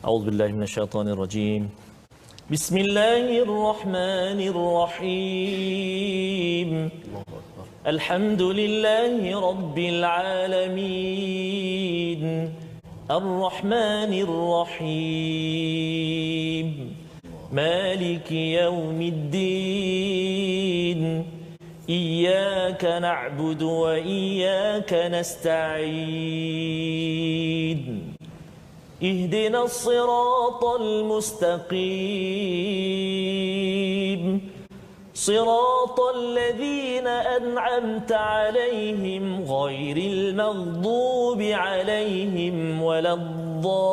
أعوذ بالله من الشيطان الرجيم. بسم الله الرحمن الرحيم. الحمد لله رب العالمين الرحمن الرحيم مالك يوم الدين إياك نعبد وإياك نستعين اهدنا الصراط المستقيم صراط الذين أنعمت عليهم غير المغضوب عليهم ولا الضالين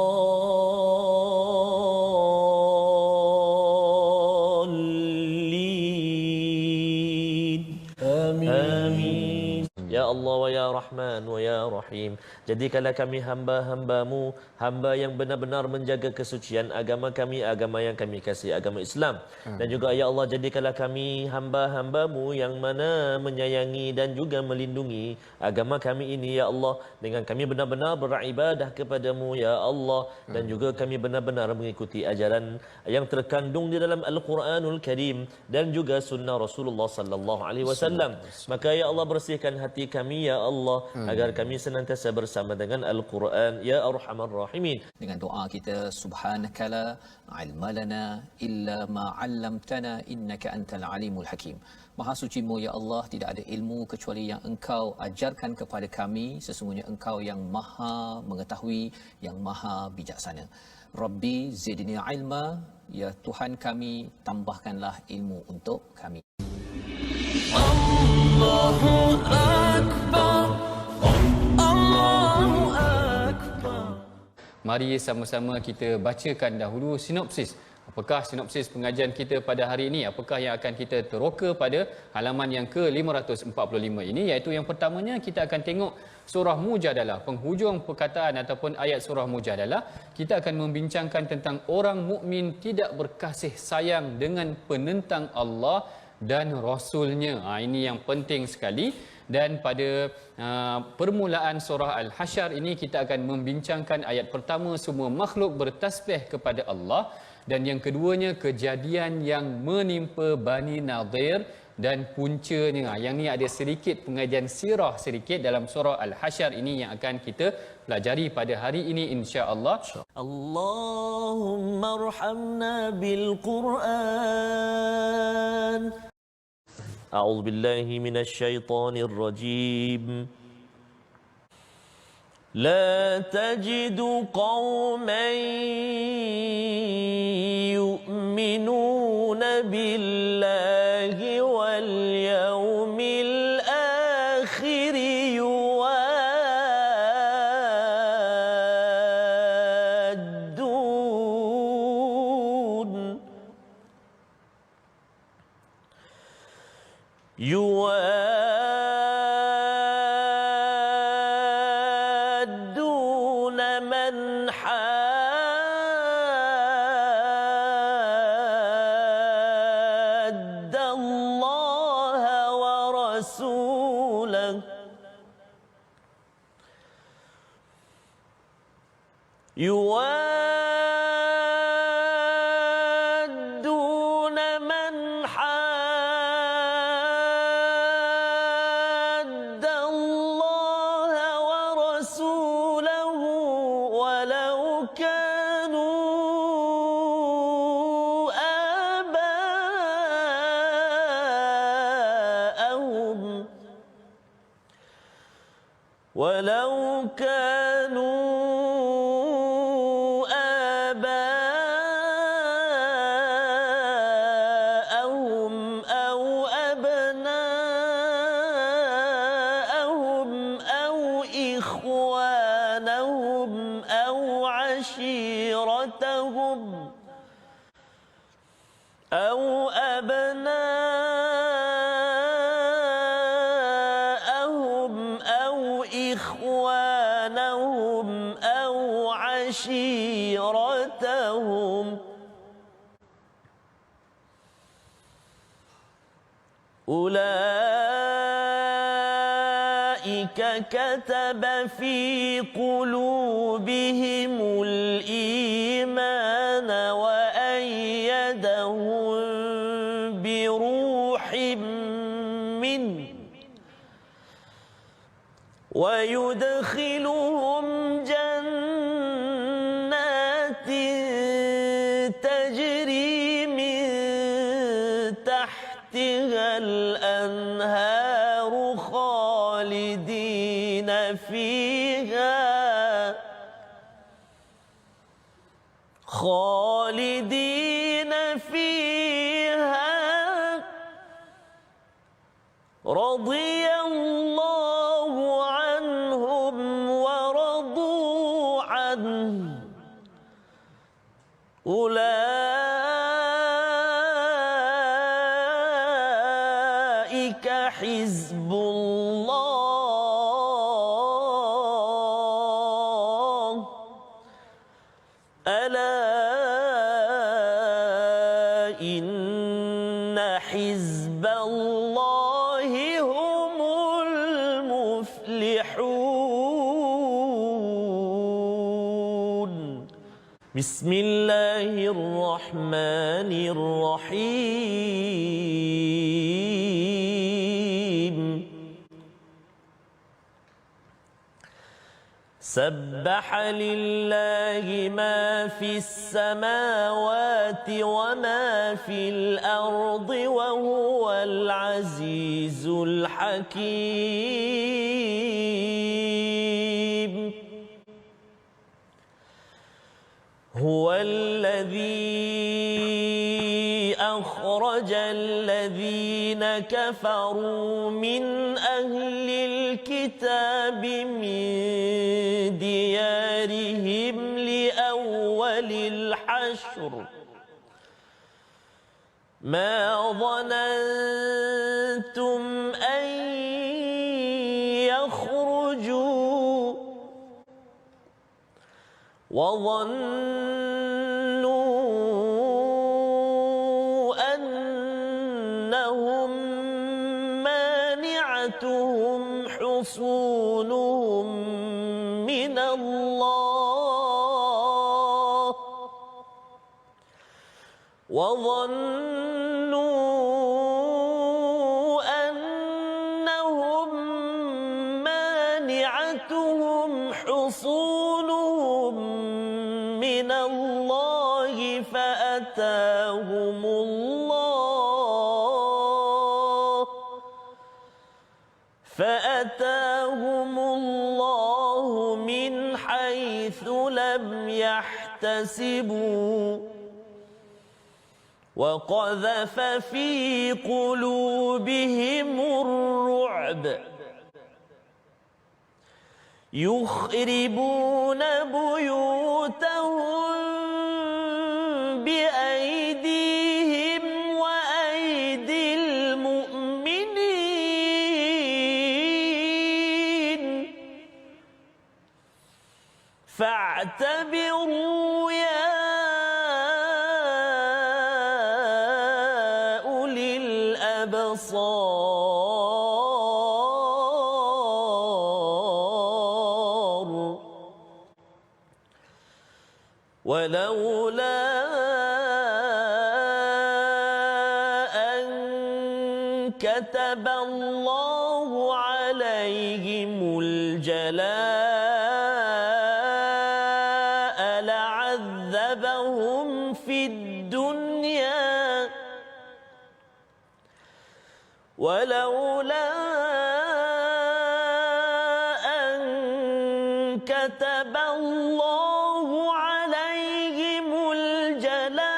آمين. Ya Allah wa ya Rahman wa ya Rahim, jadikanlah kami hamba-hambamu, hamba yang benar-benar menjaga kesucian agama kami, agama yang kami kasih, agama Islam. Dan juga ya Allah, jadikanlah kami hamba-hambamu yang mana menyayangi dan juga melindungi agama kami ini ya Allah, dengan kami benar-benar beribadah kepadamu ya Allah, dan juga kami benar-benar mengikuti ajaran yang terkandung di dalam Al-Quranul Karim dan juga sunnah Rasulullah sallallahu alaihi wasallam. Maka ya Allah, bersihkan hati kami ya Allah, agar kami senantiasa bersama dengan Al-Quran ya Arhamar Rahimin. Dengan doa kita, subhanakala ilma lana illa ma 'allamtana innaka antal alimul hakim. Maha sucimu ya Allah, tidak ada ilmu kecuali yang Engkau ajarkan kepada kami. Sesungguhnya Engkau yang Maha mengetahui, yang Maha bijaksana. Rabbi zidni ilma, ya Tuhan kami, tambahkanlah ilmu untuk kami. Allahu Akbar, Allahu Akbar. Mari sama-sama kita bacakan dahulu sinopsis. Apakah sinopsis pengajian kita pada hari ini? Apakah yang akan kita teroka pada halaman yang ke-545 ini? Iaitu yang pertamanya, kita akan tengok surah Mujadalah. Penghujung perkataan ataupun ayat surah Mujadalah, kita akan membincangkan tentang orang mukmin tidak berkasih sayang dengan penentang Allah dan Rasulnya. Ini yang penting sekali. Dan pada permulaan surah Al-Hasyr ini, kita akan membincangkan ayat pertama, semua makhluk bertasbih kepada Allah. Dan yang keduanya, kejadian yang menimpa Bani Nadir. Dan puncanya, yang ni ada sedikit pengajian sirah sedikit dalam surah Al-Hasyr ini yang akan kita pelajari pada hari ini insya-Allah. Allahumma arhamna bil Quran. A'udzu billahi minasy syaithanir rajim. La tajidu qauman yu'minuna billahi wal yawmil akhir يوادون من حاد الله ورسوله يوادون من حاد الله ورسوله ولو كانوا آباءهم ولو كانوا آباءهم أو أبناءهم أو إخوانهم أو عشيرتهم أو أبناءهم أو إخوانهم أو عشيرتهم أولئك كتب في قلوبهم الإيمان سليمان وأيدهم بروح منه ويدخلهم جنات تجري من تحتها الأنهار خالدين فيها رضي الله عنهم ورضوا عنه أولئك حزب الله ألا إن حزب الله هم المفلحون بسم الله الرحمن الرحيم سبح لله ما في السماوات وما في الأرض وهو العزيز الحكيم هو الذي أخرج الذين كفروا من أهل الكتاب من ديارهم لأول الحشر ما ظننتم أن يخرجوا وظنوا أنهم مانعتهم حصونهم من الله فأتاهم الله من حيث لم يحتسبوا وقذف في قلوبهم الرعب يخربون بيوتهم بأيديهم وأيدي المؤمنين فاعتبروا يا أولي الأبصار ولولا أن كتب الله عليهم الجلاء لعذبهم في الدنيا ولولا أن كتب الله عليهم الجلاء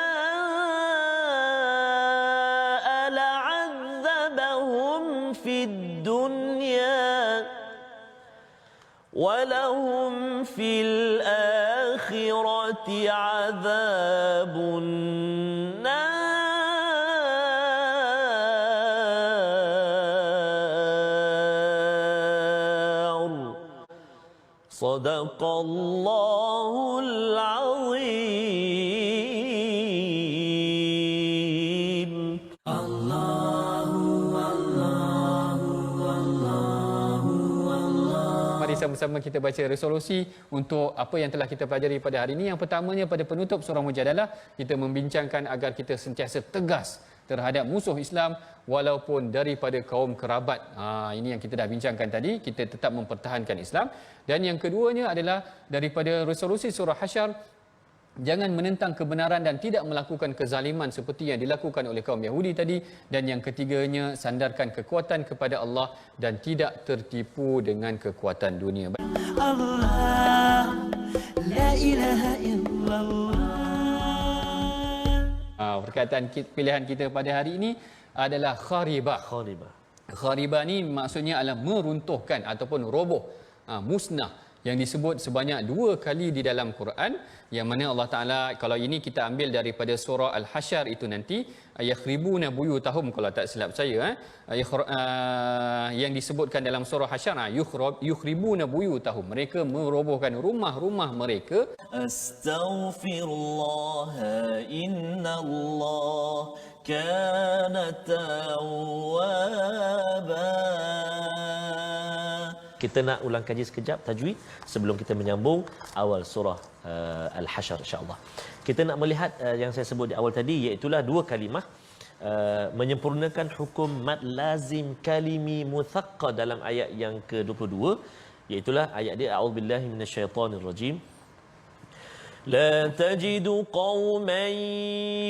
لعذبهم في الدنيا ولهم في الآخرة عذاب النار صدق الله العظيم Mari sama-sama kita baca resolusi untuk apa yang telah kita pelajari pada hari ini. Yang pertamanya, pada penutup surah Mujadalah, kita membincangkan agar kita sentiasa tegas terhadap musuh Islam walaupun daripada kaum kerabat. Ini yang kita dah bincangkan tadi, kita tetap mempertahankan Islam. Dan yang keduanya adalah daripada resolusi surah Hasyr, jangan menentang kebenaran dan tidak melakukan kezaliman seperti yang dilakukan oleh kaum Yahudi tadi. Dan yang ketiganya, sandarkan kekuatan kepada Allah dan tidak tertipu dengan kekuatan dunia. Allah, la ilaha illallah. Perkataan pilihan kita pada hari ini adalah kharibah. Kharibah ni maksudnya adalah meruntuhkan ataupun roboh, musnah, yang disebut sebanyak 2 kali di dalam Quran, yang mana Allah Taala, kalau ini kita ambil daripada surah Al-Hasyr itu nanti, yakhribuna buyutahum kalau tak silap saya, yang disebutkan dalam surah Hasyr, yukhribuna buyutahum, mereka merobohkan rumah-rumah mereka. Astaghfirullah innallah kana tawwaba. Kita nak ulang kaji sekejap tajwid sebelum kita menyambung awal surah Al-Hasyr, insya-Allah. Kita nak melihat yang saya sebut di awal tadi, iaitu 2 kalimah menyempurnakan hukum mad lazim kalimi muthaqqa dalam ayat yang ke-22, iaitu ayat dia, a'udzubillahi minasyaitonirrajim. لا تجد قوما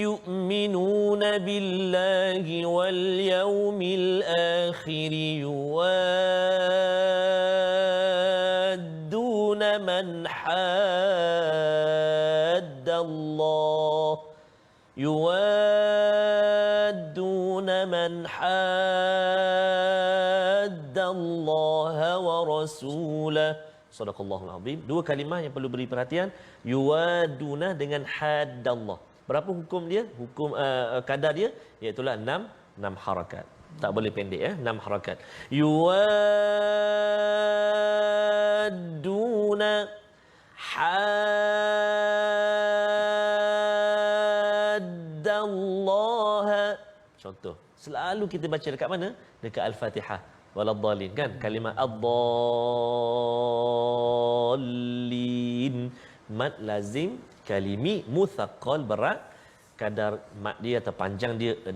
يؤمنون بالله واليوم الآخر يوادون من حاد الله ورسوله. Sadaqallahul azim. 2 kalimah yang perlu beri perhatian, yuwaduna dengan haddallah. Berapa hukum dia? Hukum kadar dia iaitu 6 harakat. Tak boleh pendek 6 harakat. Yuwaduna haddallah. Contoh, selalu kita baca dekat mana? Dekat Al-Fatihah. Waladhdallin, kan? Kalimah ad-dallin, mad lazim kalimi muthaqqal, berat, kadar mad dia atau panjang dia 6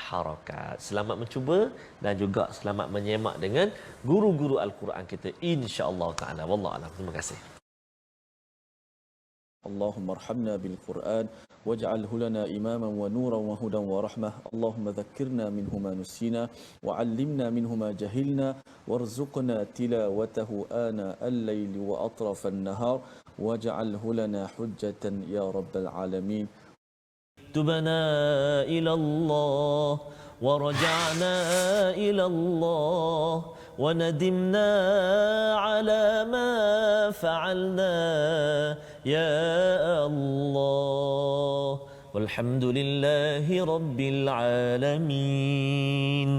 harakat. Selamat mencuba dan juga selamat menyemak dengan guru-guru Al-Quran kita, insya-Allah taala. Wallahu a'lam. Terima kasih. اللهم ارحمنا بالقرآن واجعله لنا إماما ونورا وهدى ورحمة. اللهم ذكرنا منه ما نسينا وعلمنا منه ما جهلنا وارزقنا تلاوته آناء الليل وأطراف النهار واجعله لنا حجة يا رب العالمين. تبنا إلى الله ورجعنا إلى الله وندمنا على ما فعلنا يا الله والحمد لله رب العالمين.